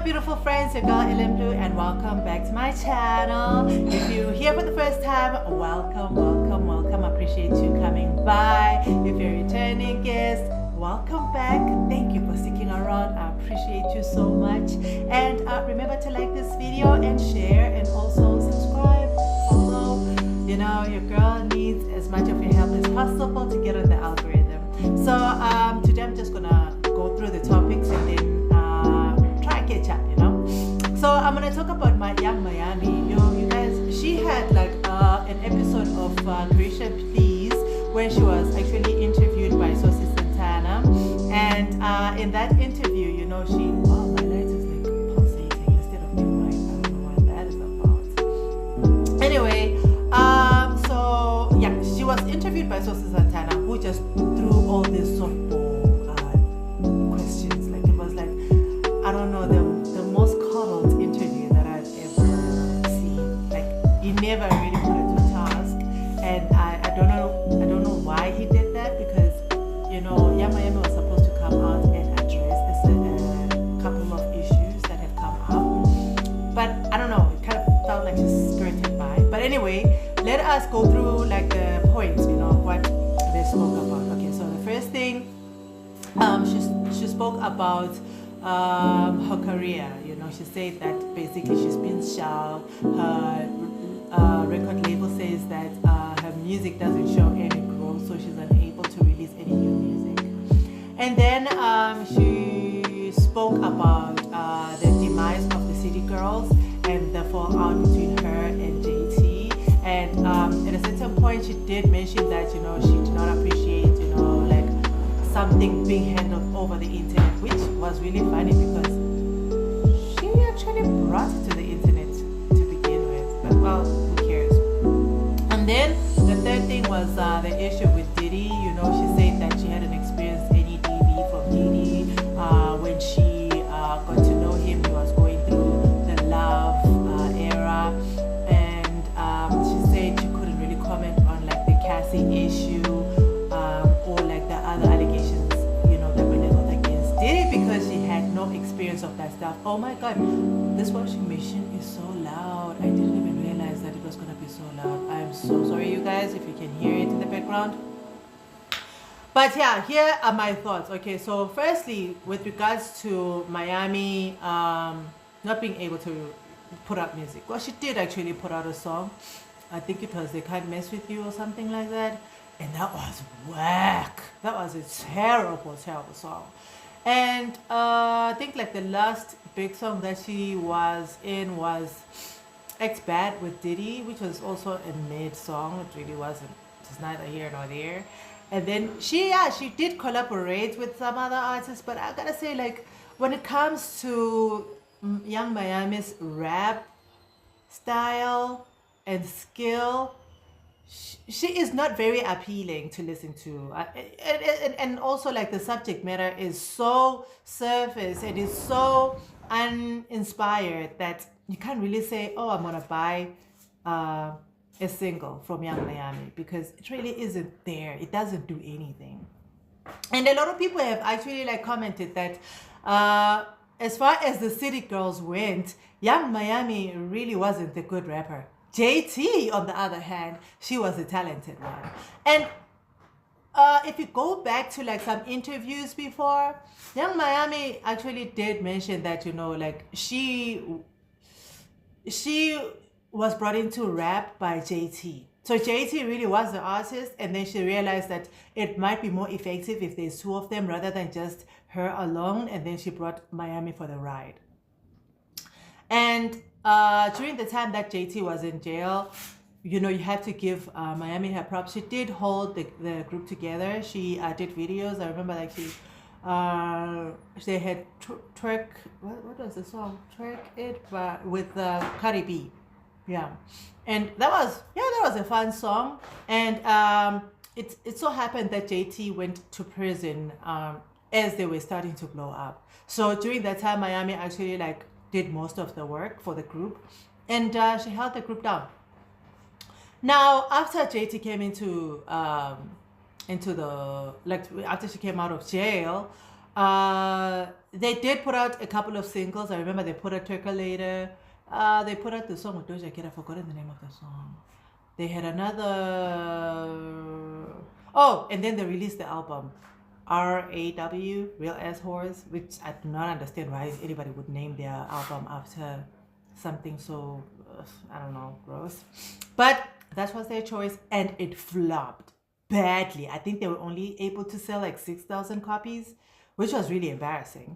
beautiful friends, your girl Ellen Blue, and welcome back to my channel. If you're here for the first time, welcome, welcome, welcome. I appreciate you coming by. If you're a returning guest, welcome back. Thank you for sticking around. I appreciate you so much. And remember to like this video and share, and also subscribe, follow. You know, your girl needs as much of your help as possible to get on the algorithm. So today I'm just gonna go through the topics and then try and catch up, you know. So I'm gonna talk about my Young Miami. You guys, she had like an episode of Grisha Please, where she was actually interviewed by Sosi Santana, and in that interview, you know, she my light is like pulsating instead of being white. I don't know what that is about. Anyway, so yeah, she was interviewed by Sosi Santana, who just threw all this softball questions. Like it was like, I don't know, the most coddled interview that I've ever seen. Like he never really put it to task, and I don't know why he did that, because you know Young Miami was supposed to come out and address a couple of issues that have come up, but I don't know, it kind of felt like she's skirted by. But anyway, let us go through like the points, you know, what they spoke about. Okay, so the first thing, she spoke about her career. You know, she said that basically she's been shy. Her record label says that her music doesn't show any growth, so she's unable to release any new music. And then she spoke about the demise of the City Girls and the fallout between her and JT. And at a certain point, she did mention that, you know, she did not appreciate, you know, like something being handled over the internet, which was really funny because she actually brought it to the internet to begin with. But well, who cares? And then the third thing was the issue with Diddy. You know, she said that she hadn't experienced any DV from Diddy. When she got to know him, he was going through the love era, and she said she couldn't really comment on like the Cassie issue or like the other allegations, you know, that were leveled against Diddy, because she had no experience of that stuff. Oh my god, this washing machine is so loud. I didn't even realize that it was gonna be so loud. I'm so sorry, you guys, if you can hear it in the background. But yeah, here are my thoughts. Okay, so firstly, with regards to Miami not being able to put out music, well, she did actually put out a song. I think it was They Can't Mess With You or something like that, and that was whack. That was a terrible song. And I think like the last big song that she was in was X Bad with Diddy, which was also a mid song. It really wasn't, it's neither here nor there. And then she did collaborate with some other artists, but I gotta say, like, when it comes to Young Miami's rap style and skill, she is not very appealing to listen to, and also like the subject matter is so surface, it is so uninspired that you can't really say, oh, I'm gonna buy a single from Young Miami, because it really isn't there. It doesn't do anything. And a lot of people have actually like commented that as far as the City Girls went, Young Miami really wasn't the good rapper. JT, on the other hand, she was a talented one. And if you go back to like some interviews before, Young Miami actually did mention that, you know, like she was brought into rap by JT. So JT really was the artist, and then she realized that it might be more effective if there's two of them rather than just her alone, and then she brought Miami for the ride. And during the time that JT was in jail, you know, you have to give Miami her props. She did hold the group together. She did videos. I remember like they had twerk, what was the song? Twerk It with Cardi B. Yeah, and that was a fun song. And it so happened that JT went to prison as they were starting to blow up. So during that time, Miami actually like did most of the work for the group, and she held the group down. Now, after JT came into the, like, after she came out of jail, they did put out a couple of singles. I remember they put out Turkulator. They put out the song with Doja Cat. I forgotten the name of the song. They had another. Oh, and then they released the album RAW, Real Ass Whores, which I do not understand why anybody would name their album after something so, I don't know, gross. But that was their choice, and it flopped badly. I think they were only able to sell like 6,000 copies, which was really embarrassing.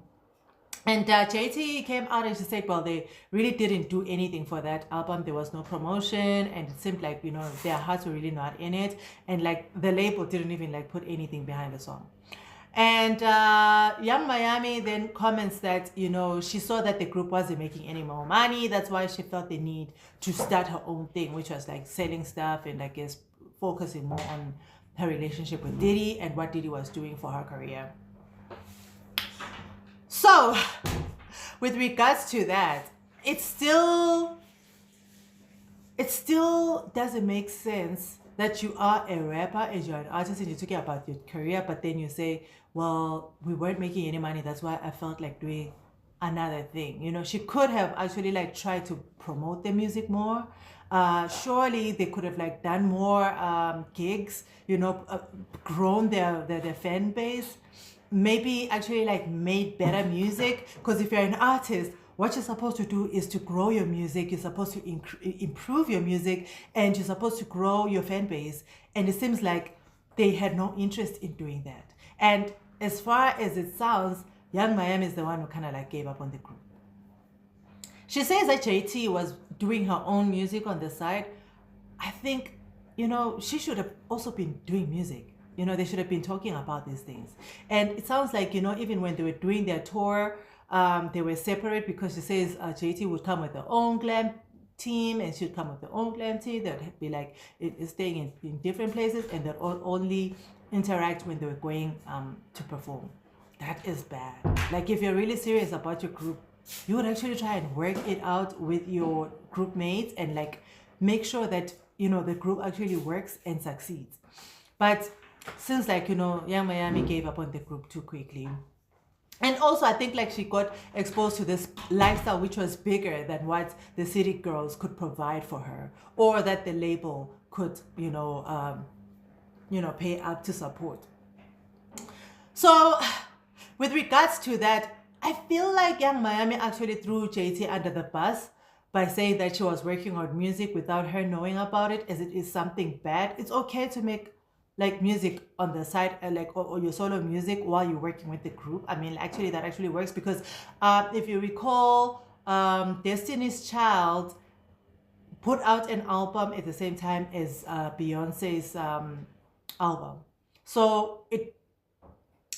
And JT came out and she said, well, they really didn't do anything for that album. There was no promotion, and it seemed like, their hearts were really not in it. And like the label didn't even like put anything behind the song. And Young Miami then comments that, she saw that the group wasn't making any more money. That's why she felt the need to start her own thing, which was like selling stuff and I guess focusing more on her relationship with Diddy and what Diddy was doing for her career. So, with regards to that, it still doesn't make sense that you are a rapper and you're an artist and you're talking about your career, but then you say, well, we weren't making any money, that's why I felt like doing another thing. She could have actually like tried to promote the music more. Surely they could have like done more gigs, grown their fan base, maybe actually like made better music. Because if you're an artist, what you're supposed to do is to grow your music. You're supposed to improve your music, and you're supposed to grow your fan base. And it seems like they had no interest in doing that. And as far as it sounds, Young Miami is the one who kind of like gave up on the group. She says that JT was doing her own music on the side. I think, she should have also been doing music. They should have been talking about these things. And it sounds like, even when they were doing their tour, they were separate, because she says JT would come with her own glam team and she'd come with her own glam team. They'd be like staying in different places, and they'd only interact when they were going to perform. That is bad. Like, if you're really serious about your group, you would actually try and work it out with your group mates and like make sure that, the group actually works and succeeds. But since like, Young Miami gave up on the group too quickly. And also, I think like she got exposed to this lifestyle which was bigger than what the City Girls could provide for her, or that the label could, pay up to support. So, with regards to that, I feel like Young Miami actually threw JT under the bus by saying that she was working on music without her knowing about it, as it is something bad. It's okay to make like music on the side, or your solo music while you're working with the group. I mean, actually that actually works, because if you recall, Destiny's Child put out an album at the same time as Beyonce's album. So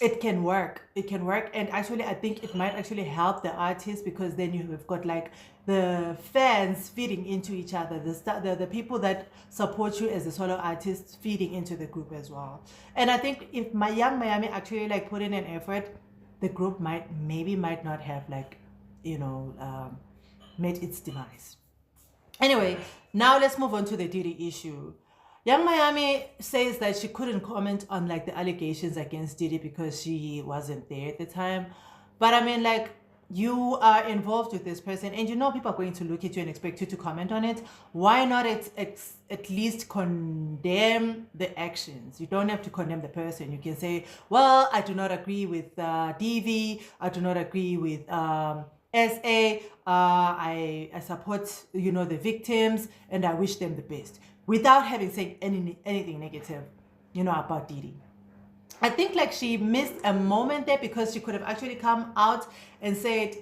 it can work. And actually I think it might actually help the artist, because then you have got like the fans feeding into each other, the people that support you as a solo artist feeding into the group as well. And I think if my Young Miami actually like put in an effort, the group might not have like made its demise. Anyway, now let's move on to the Diddy issue. Young Miami says that she couldn't comment on like the allegations against Diddy because she wasn't there at the time. But I mean, like, you are involved with this person, and people are going to look at you and expect you to comment on it. Why not at least condemn the actions? You don't have to condemn the person. You can say, well, I do not agree with DV. I do not agree with SA. I support, the victims, and I wish them the best, without having said anything negative, about Diddy. I think like she missed a moment there, because she could have actually come out and said,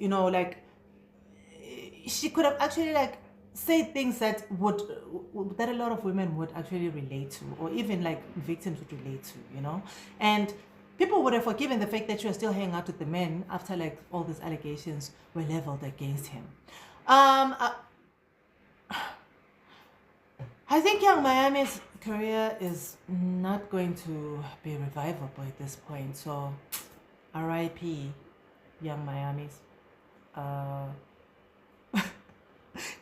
she could have actually like said things that a lot of women would actually relate to, or even like victims would relate to, and people would have forgiven the fact that she was still hanging out with the men after like all these allegations were leveled against him. I think Young Miami's career is not going to be revivable at this point. So, R.I.P. Young Miami's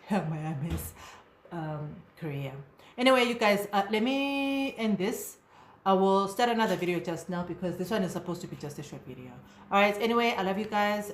Young Miami's career. Anyway, you guys, let me end this. I will start another video just now because this one is supposed to be just a short video. All right, anyway, I love you guys.